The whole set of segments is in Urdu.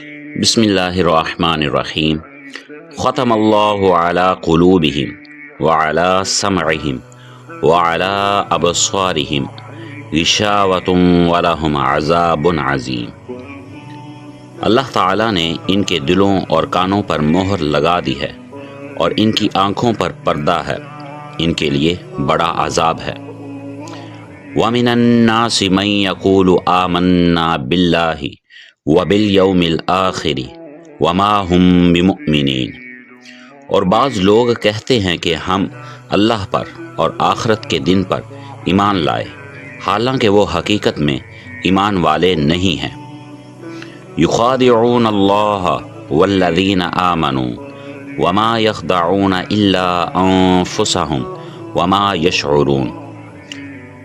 بسم اللہ الرحمن الرحیم۔ ختم اللہ علی قلوبہم وعلی سمعہم وعلی ابصارہم غشاوۃ ولہم عذاب عظیم۔ اللہ تعالیٰ نے ان کے دلوں اور کانوں پر مہر لگا دی ہے اور ان کی آنکھوں پر پردہ ہے، ان کے لیے بڑا عذاب ہے۔ وَمِنَ النَّاسِ مَن يَقُولُ آمَنَّا بِاللَّهِ وَبِالْيَوْمِ الْآخِرِ وَمَا هُمْ بِمُؤْمِنِينَ، اور بعض لوگ کہتے ہیں کہ ہم اللہ پر اور آخرت کے دن پر ایمان لائے، حالانکہ وہ حقیقت میں ایمان والے نہیں ہیں۔ يُخَادِعُونَ اللَّهَ وَالَّذِينَ آمَنُوا وَمَا يَخْدَعُونَ إِلَّا أَنفُسَهُمْ وَمَا يَشْعُرُونَ،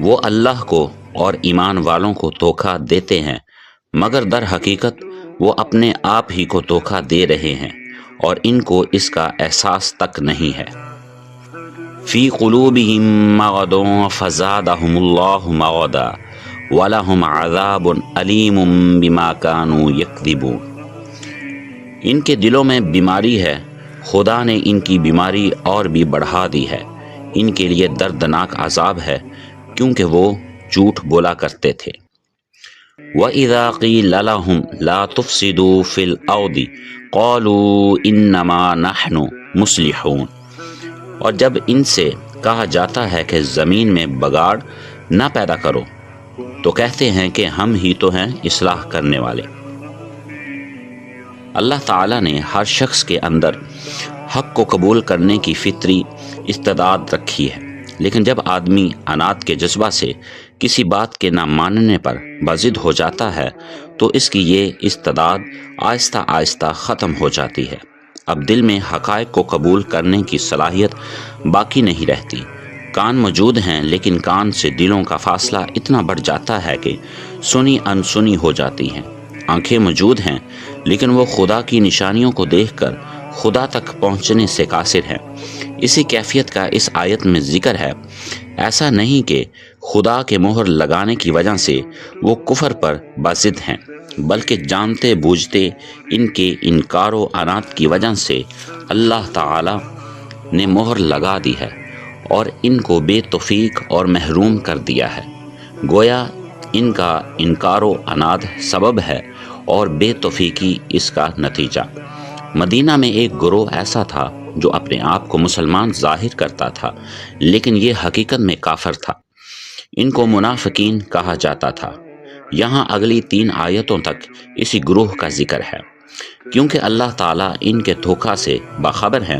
وہ اللہ کو اور ایمان والوں کو دھوکہ دیتے ہیں مگر در حقیقت وہ اپنے آپ ہی کو دھوکہ دے رہے ہیں اور ان کو اس کا احساس تک نہیں ہے۔ فی قلوبہم مرض فزادہم اللہ مرضا ولہم عذاب علیم بما کانوا یکذبون، ان کے دلوں میں بیماری ہے، خدا نے ان کی بیماری اور بھی بڑھا دی ہے، ان کے لیے دردناک عذاب ہے کیونکہ وہ جھوٹ بولا کرتے تھے۔ وَإِذَا قِيلَ لَهُمْ لَا تُفْسِدُوا فِي الْأَرْضِ قَالُوا إِنَّمَا نَحْنُ مُصْلِحُونَ، اور جب ان سے کہا جاتا ہے کہ زمین میں بگاڑ نہ پیدا کرو تو کہتے ہیں کہ ہم ہی تو ہیں اصلاح کرنے والے۔ اللہ تعالیٰ نے ہر شخص کے اندر حق کو قبول کرنے کی فطری استعداد رکھی ہے، لیکن جب آدمی عناد کے جذبہ سے کسی بات کے نہ ماننے پر بضد ہو جاتا ہے تو اس کی یہ استعداد آہستہ آہستہ ختم ہو جاتی ہے۔ اب دل میں حقائق کو قبول کرنے کی صلاحیت باقی نہیں رہتی۔ کان موجود ہیں لیکن کان سے دلوں کا فاصلہ اتنا بڑھ جاتا ہے کہ سنی انسنی ہو جاتی ہیں۔ آنکھیں موجود ہیں لیکن وہ خدا کی نشانیوں کو دیکھ کر خدا تک پہنچنے سے قاصر ہیں۔ اسی کیفیت کا اس آیت میں ذکر ہے۔ ایسا نہیں کہ خدا کے مہر لگانے کی وجہ سے وہ کفر پر بضد ہیں، بلکہ جانتے بوجھتے ان کے انکار و عناد کی وجہ سے اللہ تعالی نے مہر لگا دی ہے اور ان کو بے توفیق اور محروم کر دیا ہے۔ گویا ان کا انکار و عناد سبب ہے اور بے توفیقی اس کا نتیجہ۔ مدینہ میں ایک گروہ ایسا تھا جو اپنے آپ کو مسلمان ظاہر کرتا تھا لیکن یہ حقیقت میں کافر تھا۔ ان کو منافقین کہا جاتا تھا۔ یہاں اگلی 3 آیتوں تک اسی گروہ کا ذکر ہے۔ کیونکہ اللہ تعالیٰ ان کے دھوکہ سے باخبر ہیں،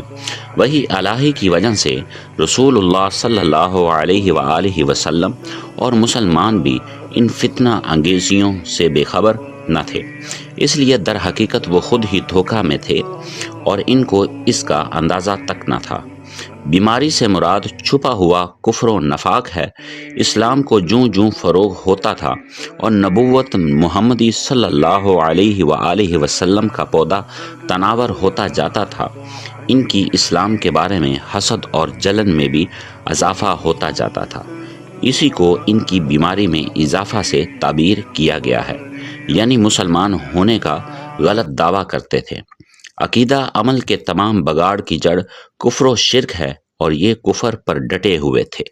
وہی الہی کی وجہ سے رسول اللہ صلی اللہ علیہ وآلہ وسلم اور مسلمان بھی ان فتنہ انگیزیوں سے بے خبر نہ تھے، اس لیے در حقیقت وہ خود ہی دھوکہ میں تھے اور ان کو اس کا اندازہ تک نہ تھا۔ بیماری سے مراد چھپا ہوا کفر و نفاق ہے۔ اسلام کو جوں جوں فروغ ہوتا تھا اور نبوت محمدی صلی اللہ علیہ وآلہ وسلم کا پودا تناور ہوتا جاتا تھا، ان کی اسلام کے بارے میں حسد اور جلن میں بھی اضافہ ہوتا جاتا تھا۔ اسی کو ان کی بیماری میں اضافہ سے تعبیر کیا گیا ہے، یعنی مسلمان ہونے کا غلط دعویٰ کرتے تھے۔ عقیدہ عمل کے تمام بگاڑ کی جڑ کفر و شرک ہے اور یہ کفر پر ڈٹے ہوئے تھے۔